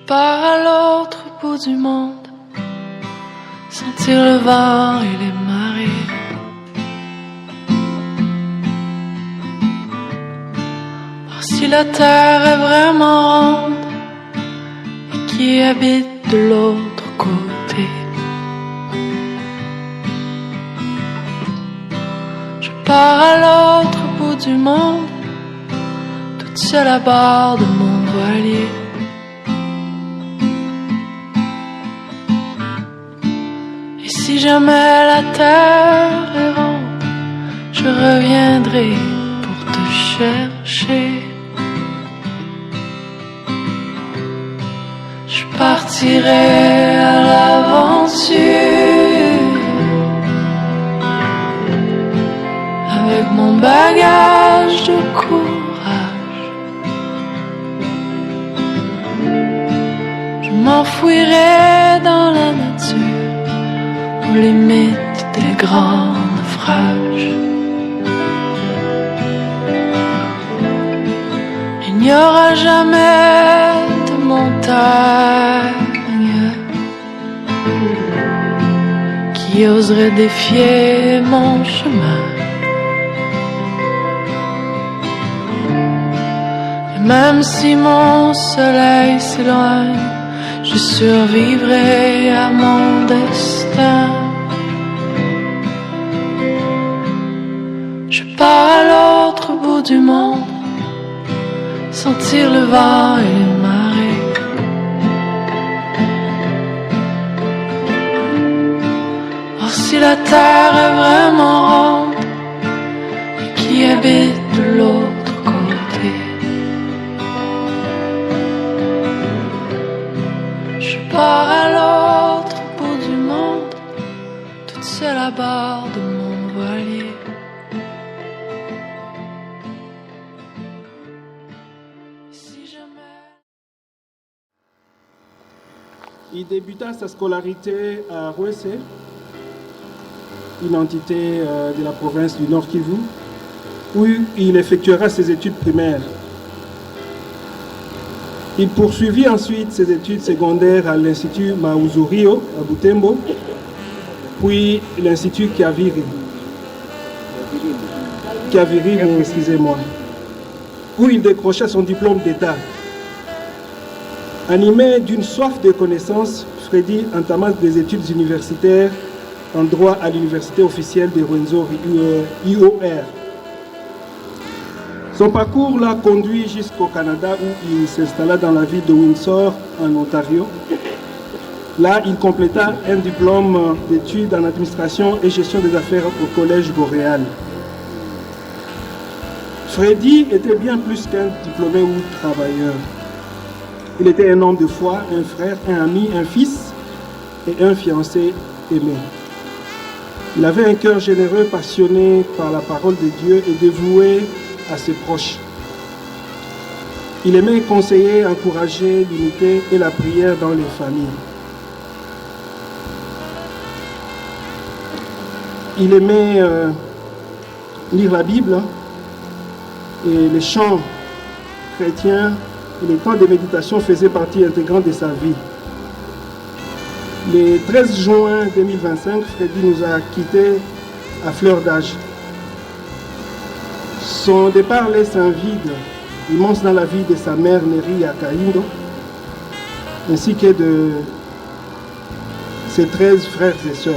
pars à l'autre bout du monde, sentir le vent et les marées. Voir si la terre est vraiment ronde et qui habite de l'autre côté. Je pars à l'autre bout du monde, toute seule à bord de mon voilier. Et si jamais la terre est ronde, je reviendrai pour te chercher. Je partirai à l'aventure avec mon bagage de courage. Je m'enfouirai dans la nature aux limites des grands naufrages. Il n'y aura jamais de montagne qui oserait défier mon chemin. Et même si mon soleil s'éloigne, je survivrai à mon destin. Je pars à l'autre bout du monde, sentir le vent et les marées. Voir si la terre est vraiment ronde et qui habite de l'autre côté. Je pars à l'autre bout du monde, toute seule à bord de mon voilier. Il débuta sa scolarité à Rouessé, une entité de la province du Nord Kivu, où il effectuera ses études primaires. Il poursuivit ensuite ses études secondaires à l'Institut Maouzurio à Butembo, puis l'Institut Kiaviri, excusez-moi, où il décrocha son diplôme d'État. Animé d'une soif de connaissances, Freddy entama des études universitaires en droit à l'université officielle de Rwenzori, IOR. Son parcours l'a conduit jusqu'au Canada où il s'installa dans la ville de Windsor, en Ontario. Là, il compléta un diplôme d'études en administration et gestion des affaires au Collège Boréal. Freddy était bien plus qu'un diplômé ou travailleur. Il était un homme de foi, un frère, un ami, un fils et un fiancé aimé. Il avait un cœur généreux, passionné par la parole de Dieu et dévoué à ses proches. Il aimait conseiller, encourager l'unité et la prière dans les familles. Il aimait lire la Bible et les chants chrétiens. Et les temps de méditation faisaient partie intégrante de sa vie. Le 13 juin 2025, Freddy nous a quittés à fleur d'âge. Son départ laisse un vide immense dans la vie de sa mère Neri Akahindo, ainsi que de ses 13 frères et sœurs.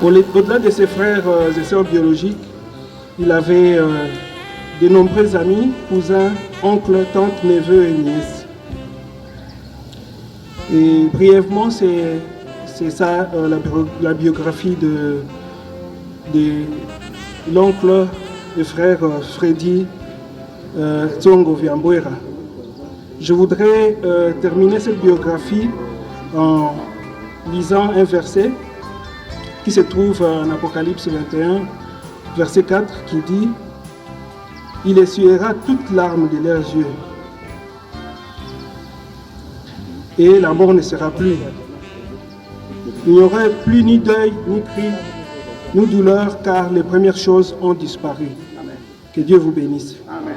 Au-delà de ses frères et sœurs biologiques, il avait de nombreux amis, cousins, oncles, tantes, neveux et nièces. Et brièvement, c'est ça la biographie de l'oncle et frère Freddy Tsongo Viambwera. Je voudrais terminer cette biographie en lisant un verset qui se trouve en Apocalypse 21, verset 4, qui dit « Il essuiera toute larme de leurs yeux, et la mort ne sera plus. Il n'y aura plus ni deuil, ni cri, ni douleur, car les premières choses ont disparu. » Que Dieu vous bénisse. Amen.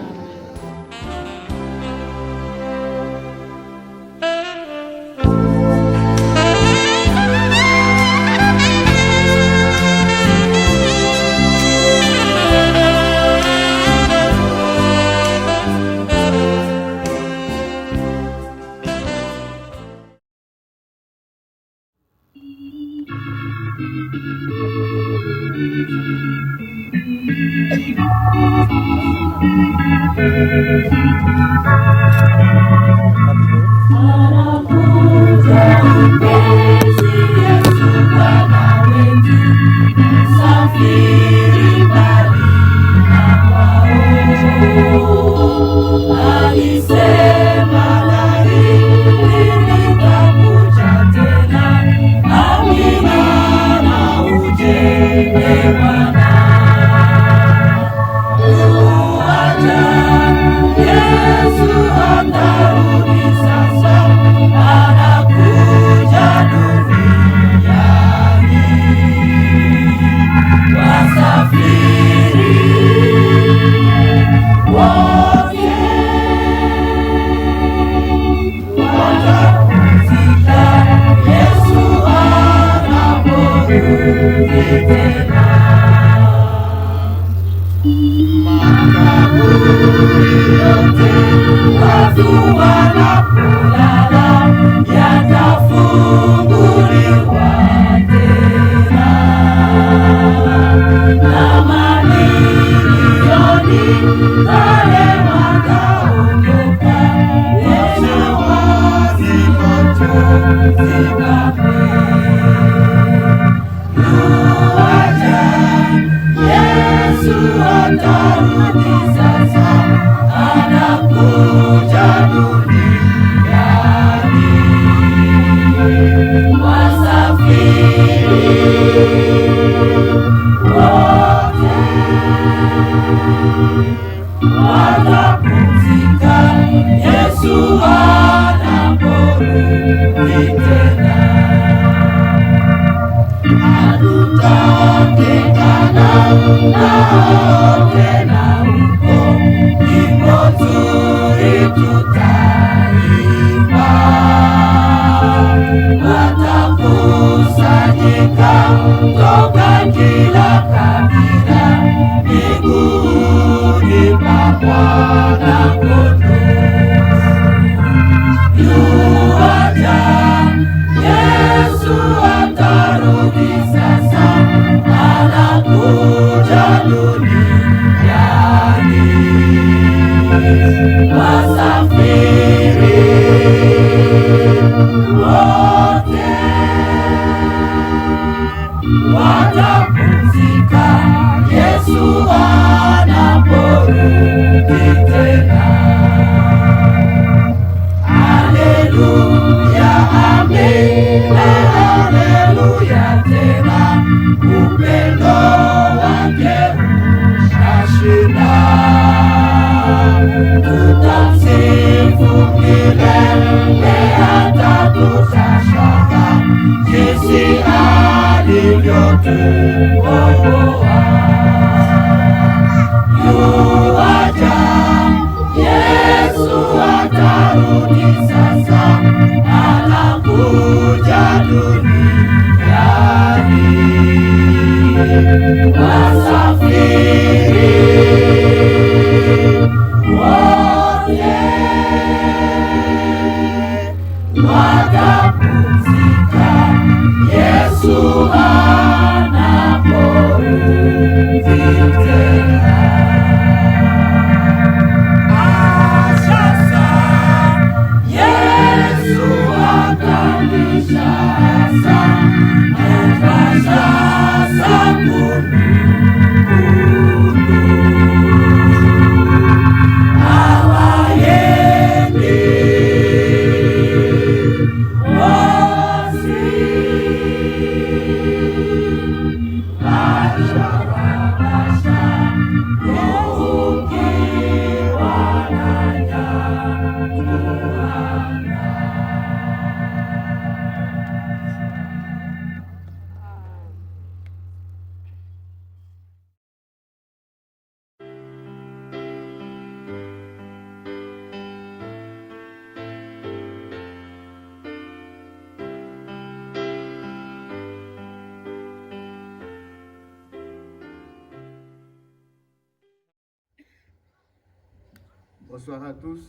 Bonsoir à tous.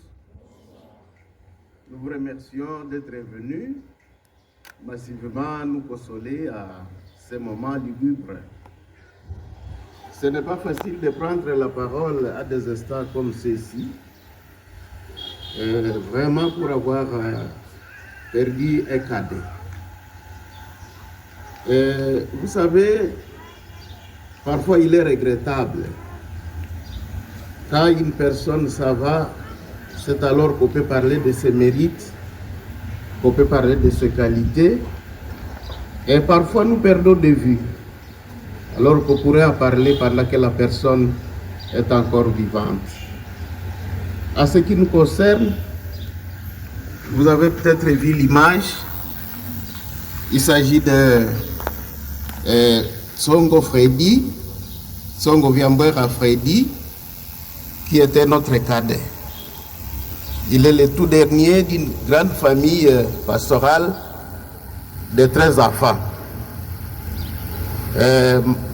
Nous vous remercions d'être venus massivement nous consoler à ces moments lugubres. Ce n'est pas facile de prendre la parole à des instants comme ceci, vraiment pour avoir perdu un cadet. Vous savez, parfois il est regrettable. Quand une personne s'en va, c'est alors qu'on peut parler de ses mérites, qu'on peut parler de ses qualités, et parfois nous perdons de vue, alors qu'on pourrait en parler pendant que la personne est encore vivante. En ce qui nous concerne, vous avez peut-être vu l'image. Il s'agit de Tsongo Freddy, Tsongo Viambwera Freddy, qui était notre cadet. Il est le tout dernier d'une grande famille pastorale de 13 enfants.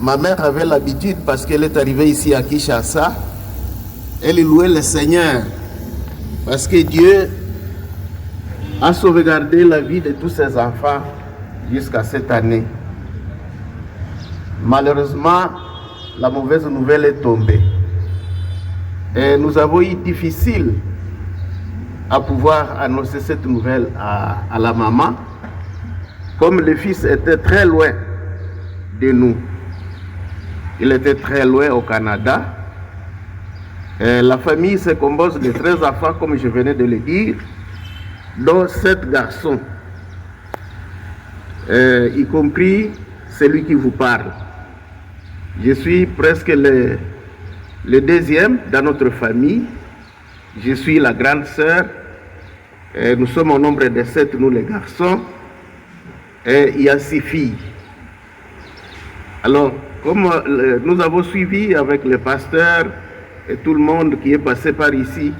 Ma mère avait l'habitude, parce qu'elle est arrivée ici à Kinshasa, elle louait le Seigneur, parce que Dieu a sauvegardé la vie de tous ses enfants jusqu'à cette année. Malheureusement, la mauvaise nouvelle est tombée. Et nous avons eu difficile à pouvoir annoncer cette nouvelle à la maman, comme le fils était très loin de nous. Il était très loin au Canada. Et la famille se compose de 13 enfants, comme je venais de le dire, dont 7 garçons, y compris celui qui vous parle. Je suis presque le deuxième dans notre famille. Je suis la grande sœur. Nous sommes au nombre de 7, nous les garçons. Et il y a 6 filles. Alors, comme nous avons suivi avec le pasteur et tout le monde qui est passé par ici,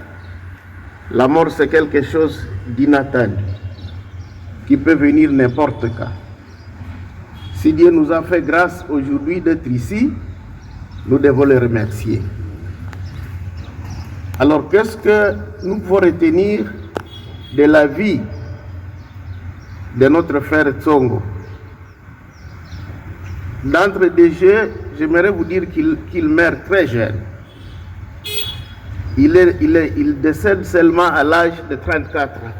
la mort c'est quelque chose d'inattendu, qui peut venir n'importe quand. Si Dieu nous a fait grâce aujourd'hui d'être ici, nous devons le remercier. Alors, qu'est-ce que nous pouvons retenir de la vie de notre frère Tsongo? D'entrée de jeu, j'aimerais vous dire qu'il meurt très jeune. Il décède seulement à l'âge de 34 ans.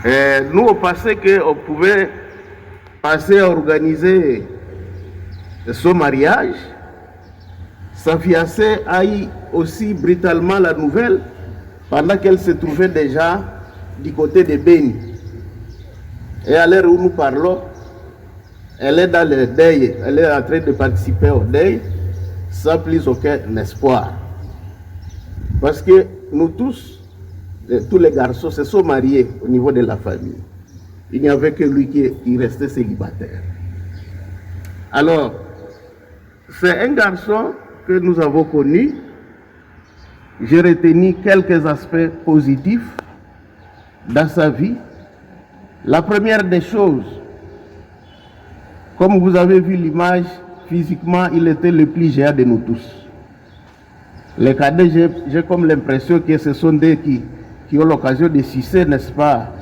Et nous, on pensait qu'on pouvait passer à organiser son mariage. Sa fiancée a eu aussi brutalement la nouvelle pendant qu'elle se trouvait déjà du côté de Beni. Et à l'heure où nous parlons, elle est dans le deuil, elle est en train de participer au deuil sans plus aucun espoir. Parce que nous tous les garçons se sont mariés au niveau de la famille. Il n'y avait que lui qui restait célibataire. Alors, c'est un garçon que nous avons connu. J'ai retenu quelques aspects positifs dans sa vie. La première des choses, comme vous avez vu l'image, physiquement, il était le plus géant de nous tous. Les cadets, j'ai comme l'impression que ce sont des qui ont l'occasion de sucer, n'est-ce pas,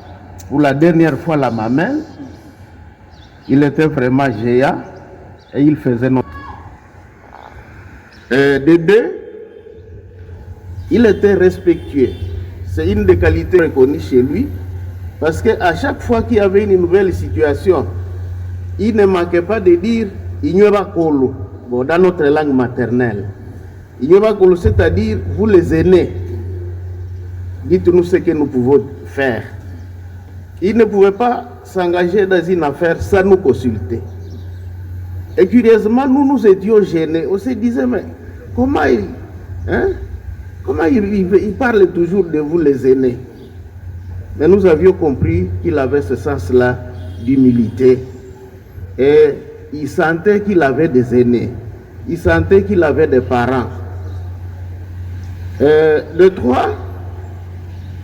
pour la dernière fois la mamelle. Il était vraiment géant et il faisait notre... De deux, il était respectueux. C'est une des qualités reconnues chez lui, parce qu'à chaque fois qu'il y avait une nouvelle situation, il ne manquait pas de dire Ignobakolo, bon, dans notre langue maternelle. Ignobakolo, c'est-à-dire vous les aînés, dites-nous ce que nous pouvons faire. Il ne pouvait pas s'engager dans une affaire sans nous consulter. Et curieusement, nous étions gênés. On se disait, mais comment il parle toujours de vous les aînés? Mais nous avions compris qu'il avait ce sens-là d'humilité. Et il sentait qu'il avait des aînés. Il sentait qu'il avait des parents. De trois,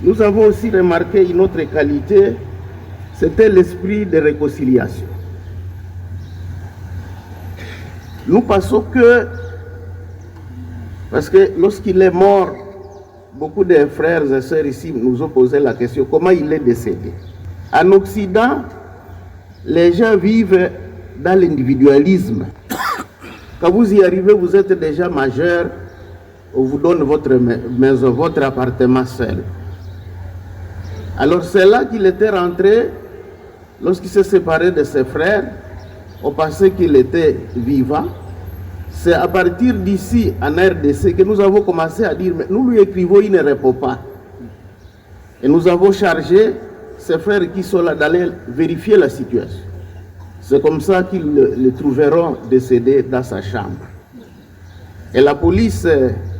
nous avons aussi remarqué une autre qualité, c'était l'esprit de réconciliation. Nous pensons que, parce que lorsqu'il est mort, beaucoup de frères et sœurs ici nous ont posé la question, comment il est décédé? En Occident, les gens vivent dans l'individualisme. Quand vous y arrivez, vous êtes déjà majeur, on vous donne votre maison, votre appartement seul. Alors c'est là qu'il était rentré, lorsqu'il s'est séparé de ses frères, on pensait qu'il était vivant. C'est à partir d'ici, en RDC, que nous avons commencé à dire, mais nous lui écrivons, il ne répond pas. Et nous avons chargé ses frères qui sont là d'aller vérifier la situation. C'est comme ça qu'ils le trouveront décédé dans sa chambre. Et la police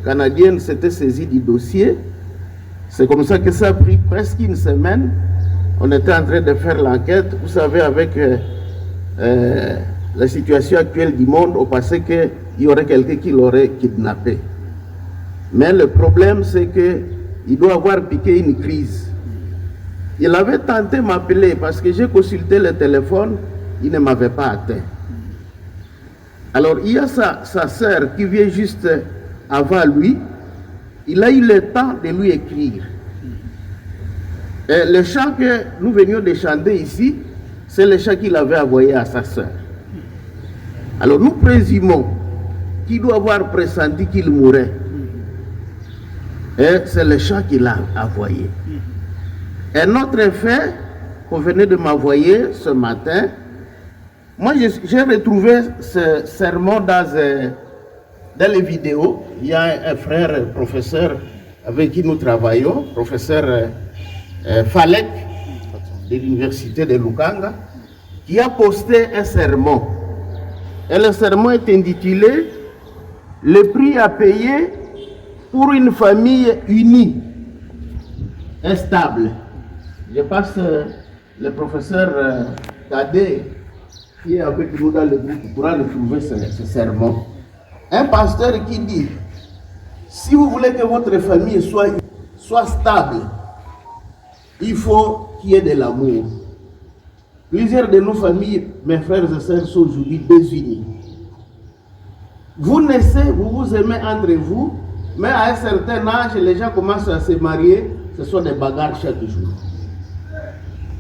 canadienne s'était saisie du dossier. C'est comme ça que ça a pris presque une semaine. On était en train de faire l'enquête. Vous savez, avec la situation actuelle du monde, on pensait qu'il y aurait quelqu'un qui l'aurait kidnappé. Mais le problème, c'est qu'il doit avoir piqué une crise. Il avait tenté de m'appeler parce que j'ai consulté le téléphone, il ne m'avait pas atteint. Alors, il y a sa sœur qui vient juste avant lui. Il a eu le temps de lui écrire. Et le chant que nous venions de chanter ici, c'est le chant qu'il avait envoyé à sa sœur. Alors, nous présumons qu'il doit avoir pressenti qu'il mourrait. Et c'est le chant qu'il a envoyé. Un autre fait qu'on venait de m'envoyer ce matin, moi j'ai retrouvé ce sermon dans les vidéos. Il y a un frère, professeur avec qui nous travaillons, professeur Falek de l'université de Lukanga, qui a posté un sermon. Et le sermon est intitulé « Le prix à payer pour une famille unie et stable ». Je passe le professeur Tadé, qui est avec nous dans le groupe, pourra le trouver ce sermon. Un pasteur qui dit, si vous voulez que votre famille soit stable, il faut qu'il y ait de l'amour. Plusieurs de nos familles, mes frères et sœurs, sont aujourd'hui désunies. Vous naissez, vous vous aimez entre vous, mais à un certain âge, les gens commencent à se marier, ce sont des bagarres chaque jour.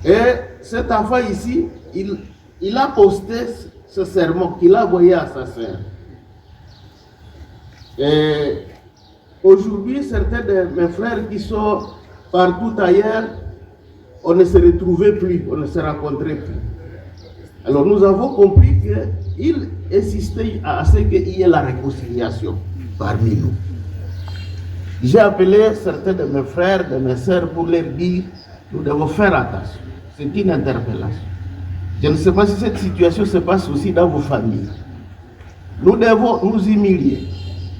Et cet enfant ici, il a posté ce sermon qu'il a envoyé à sa sœur. Et aujourd'hui, certains de mes frères qui sont partout ailleurs, on ne se retrouvait plus, on ne se rencontrait plus. Alors nous avons compris qu'il insistait à ce qu'il y ait la réconciliation parmi nous. J'ai appelé certains de mes frères, de mes sœurs pour leur dire, nous devons faire attention. C'est une interpellation. Je ne sais pas si cette situation se passe aussi dans vos familles. Nous devons nous humilier.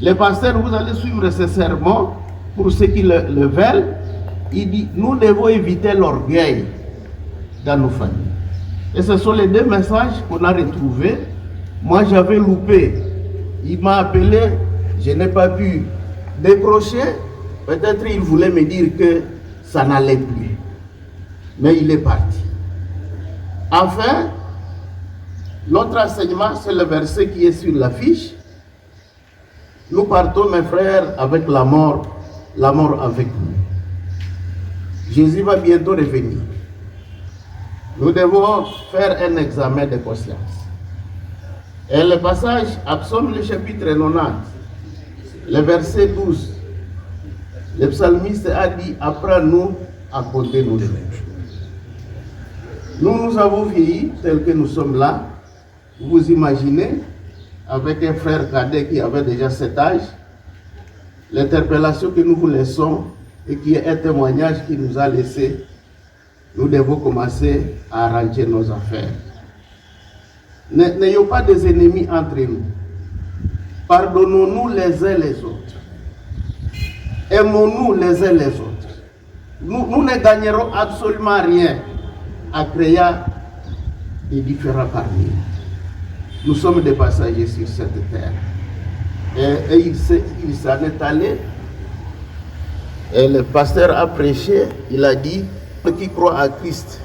Les pasteurs, vous allez suivre ce sermon pour ceux qui le veulent. Il dit, nous devons éviter l'orgueil dans nos familles. Et ce sont les deux messages qu'on a retrouvés. Moi, j'avais loupé. Il m'a appelé, je n'ai pas pu décrocher. Peut-être il voulait me dire que ça n'allait plus. Mais il est parti. Enfin, l'autre enseignement, c'est le verset qui est sur l'affiche. Nous partons, mes frères, avec la mort avec nous. Jésus va bientôt revenir. Nous devons faire un examen de conscience. Et le passage, Psaume le chapitre 90, le verset 12, le psalmiste a dit, apprends-nous à compter nos jours. Nous avons vieilli tel que nous sommes là. Vous imaginez, avec un frère cadet qui avait déjà cet âge, l'interpellation que nous vous laissons et qui est un témoignage qu'il nous a laissé, nous devons commencer à arranger nos affaires. N'ayons pas des ennemis entre nous. Pardonnons-nous les uns les autres. Aimons-nous les uns les autres. Nous ne gagnerons absolument rien à créer des différends parmi nous. Nous sommes des passagers sur cette terre. Et il s'en est allé. Et le pasteur a prêché, il a dit, qui croient à Christ,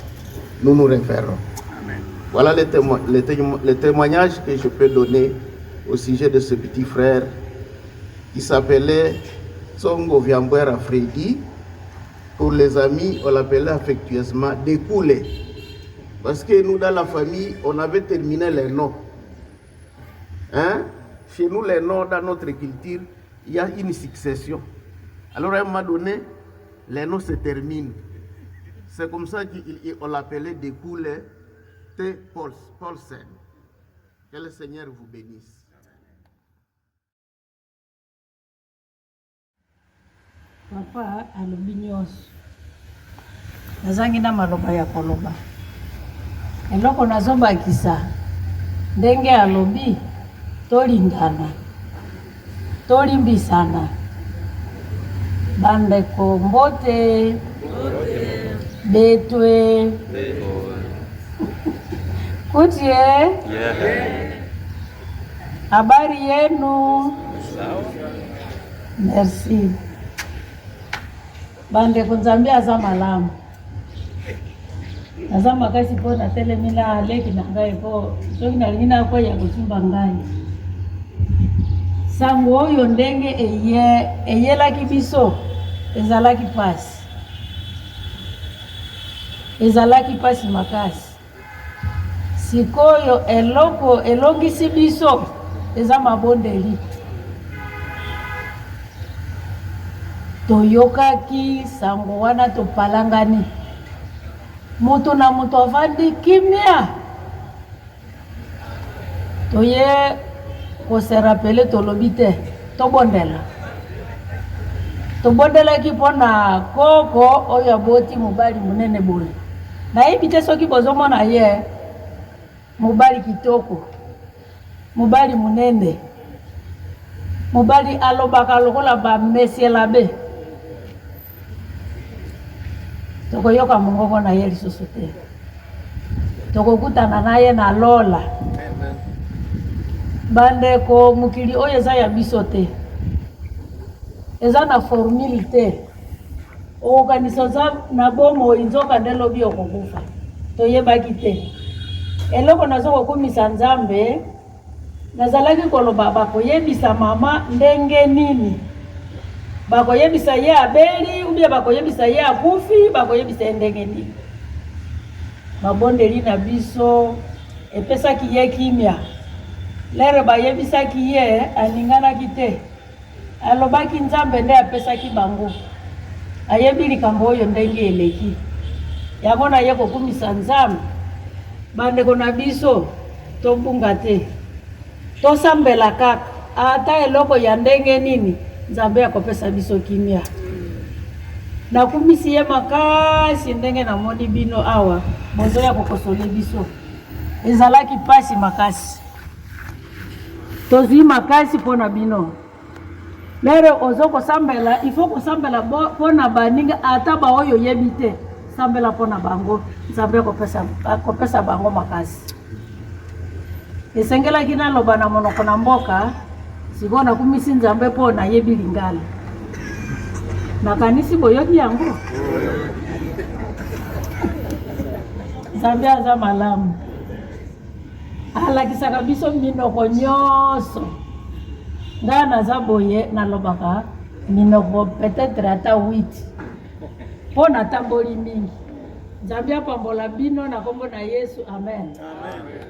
nous nous référons. Amen. Voilà le témoignage que je peux donner au sujet de ce petit frère qui s'appelait Tsongo Viambouera Freddy. Pour les amis, on l'appelait affectueusement Découlé. Parce que nous, dans la famille, on avait terminé les noms. Hein? chez nous les noms, dans notre culture, il y a une succession. Alors à un moment donné, les noms se terminent. C'est comme ça qu'on l'appelait Découlé T. Paulsen. Que le Seigneur vous bénisse. Papa alobi nyonso nazangi na maloba ya koloba eloko nazobakisa ndenge alobi tolingana tolimbisana bandeko mbote betwe kutie habari yenu merci bandeko nzambe aza malamu naza makasi mpo natelemi na aleki na ngai mpo soki nalingi nakoya kotumba ngai sango oyo ndenge eyelaki biso ezalaki pasi makasi sikoyo eloko elongisi biso eza mabondeli toyokaki sango wana topalangani moto na moto avandi kimia toye kose rapele tolobi te tobondelaki mpona koko oyo aboti mobali munene boye nayebi te soki bozomona ye mobali kitoko mobali munene mobali alobaka lokola bamesiela be tokoyoka mongongo na ye lisusu te tokokutana na ye na lola bandeko mokili oyo eza ya biso te eza na formule te okokanisa oza na bomoi nzoka nde lobi okokufa toyebaki te eloko nazokokumisa nzambe nazalaki koloba bakoyebisa mama ndenge nini bakoyebisa ye abeli ubia bakoyebisa ye akufi bakoyebisa ye ndenge nini mabondeli na biso epesaki ye kimia lere bayebisaki ye alinganaki te alobaki nzambe nde apesaki bango ayebi likambo oyo ndenge eleki yango na ye kokumisa nzambe bandeko na biso tobunga te tosambela kaka ata eloko ya ndenge nini nzambe akopesa biso kimia nakumisi ye makasi ndenge namoni bino awa bozoya kokosole biso ezalaki pasi makasi tozwi makasi mpona bino lere ozo kosambela ifo kosambela mpona baninga ata baoyo yebi te sambela mpona bango nzambe akopesa bango makasi esengelaki naloba na monoko na mboka sikoyo nakumisi nzambe mpo nayebi lingala nakanisi boyoki yango nzambe aza malamu alakisaka biso minoko nyonso ngai naza boye nalobaka minoko peut-être ata 8 mpo natamboli mingi nzambe apambola bino na kombo na Yesu amen, amen.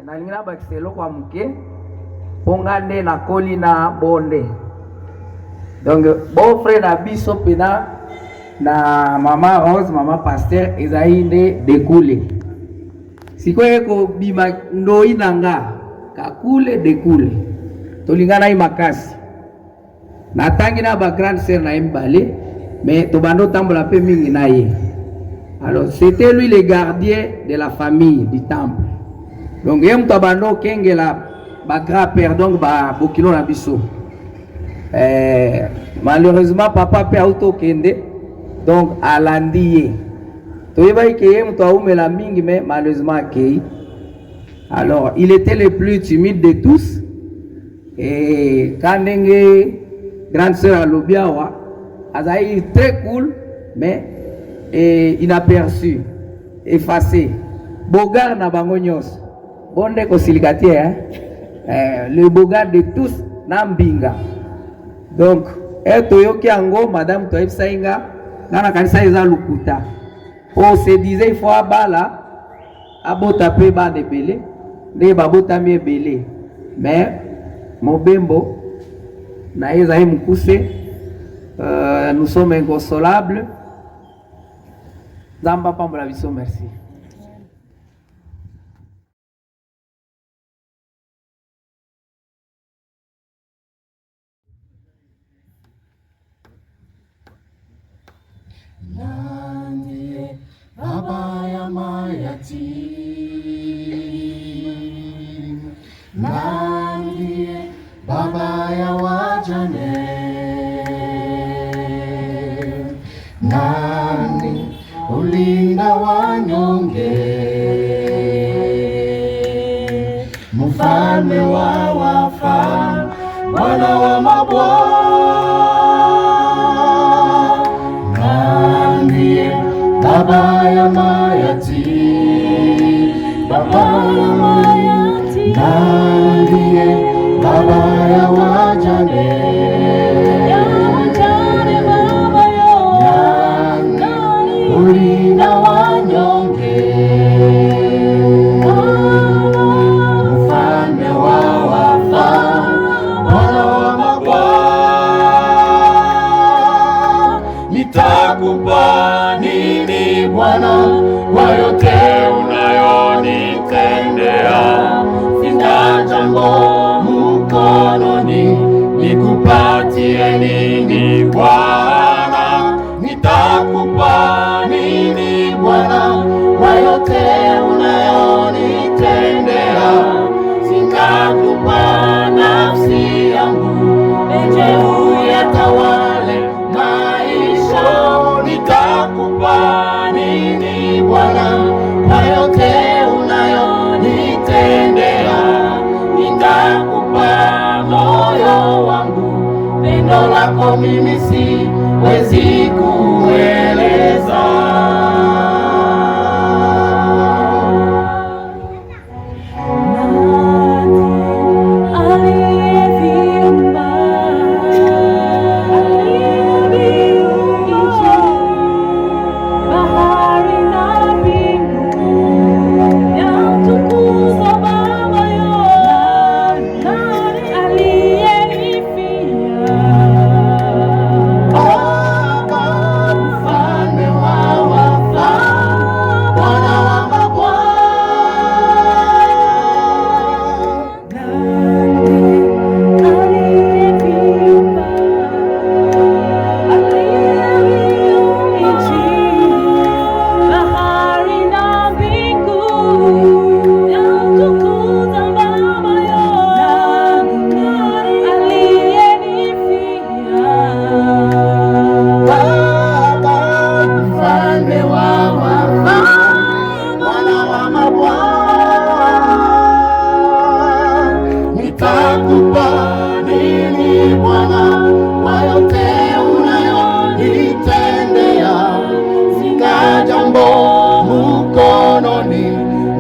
nalingi nabakisa eloko ya moke mpo nga nde nakoli na bonde donc bofre na biso mpena na mama Rose mama Pasteur ezali nde Dekule sikoyo ekobima ndoi na nga kakule Dekule tolingana ye makasi natangi na bagrande sœur na ye mibale mais tobanda otambola mpe mingi na ye. Alors c'était lui le gardien de la famille du temple. Donc yem tabando kengela ba grand-père donc ba bokilo na biso. Malheureusement papa pe auto kende donc alandiye. Toyeba ke yem to aumela mingi mais malheureusement ke. Alors il était le plus timide de tous et kandenge grande sœur Alobiawa azaï très cool mais inaperçu, effacé. Bogar na bango nyos. Bonde ko silikati le bogar de tous na mbinga. Donc toyoki ango madame Toyeb Sainga na kanisa eza lukuta. On se disait il faut abala abota pe bana ebele nde babotami ebele mais mobembo na ye ezali mokuse. Nous sommes inconsolables. Zamba pambola biso, merci. Nandie baba ya mayatima, nandie baba ya wajane, nani ulinda wanyonge, mfalme wa wafalme, Bwana wa mabwana, nani baba ya mayatima, baba ya mayatima, nani baba ya wajane, ulinda wanyonge, mfalme wa wafalme, Bwana wa mabwana. Nitakupa nini Bwana kwa yote unayonitendea? Sina jambo mkononi, nikupatie nini Bwana? Nitakupa nini Bwana kwa yote unayonitendea? Sitakupa nafsi yangu, eje uyatawale maisha. Nitakupa nini Bwana kwa yote unayonitendea? Nitakupa moyo wangu, pendo lako mimi siwezi kueleza.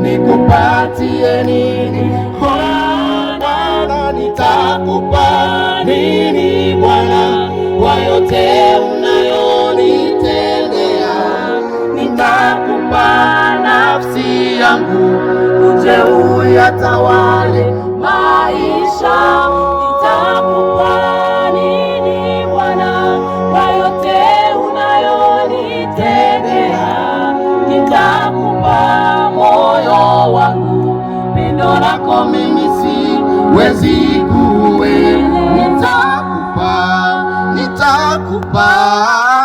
Nikupatie nini Bwana? Nitakupa nini Bwana kwa yote unayonitendea? Nitakupa nafsi yangu, uje uyatawale maisha. Nitakupa nini Bwana kwa yote unayonitendea? Nitakupa moyo wangu, pendo lako mimi siwezi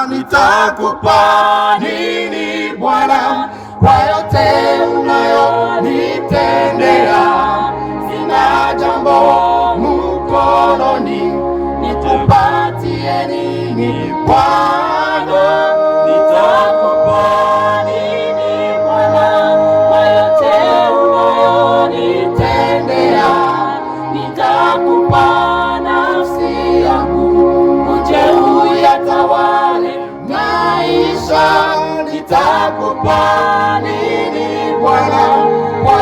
nitakupa nini Bwana kwa yote unayonitendea? Sina jambo mkononi, nikupatie nini Bwana? Nitakupa nini Bwana kwa yote unayonitendea? Nitakupa nafsi yangu, uje uyatawale maisha. Nitakupa nini Bwana kwa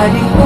Adios.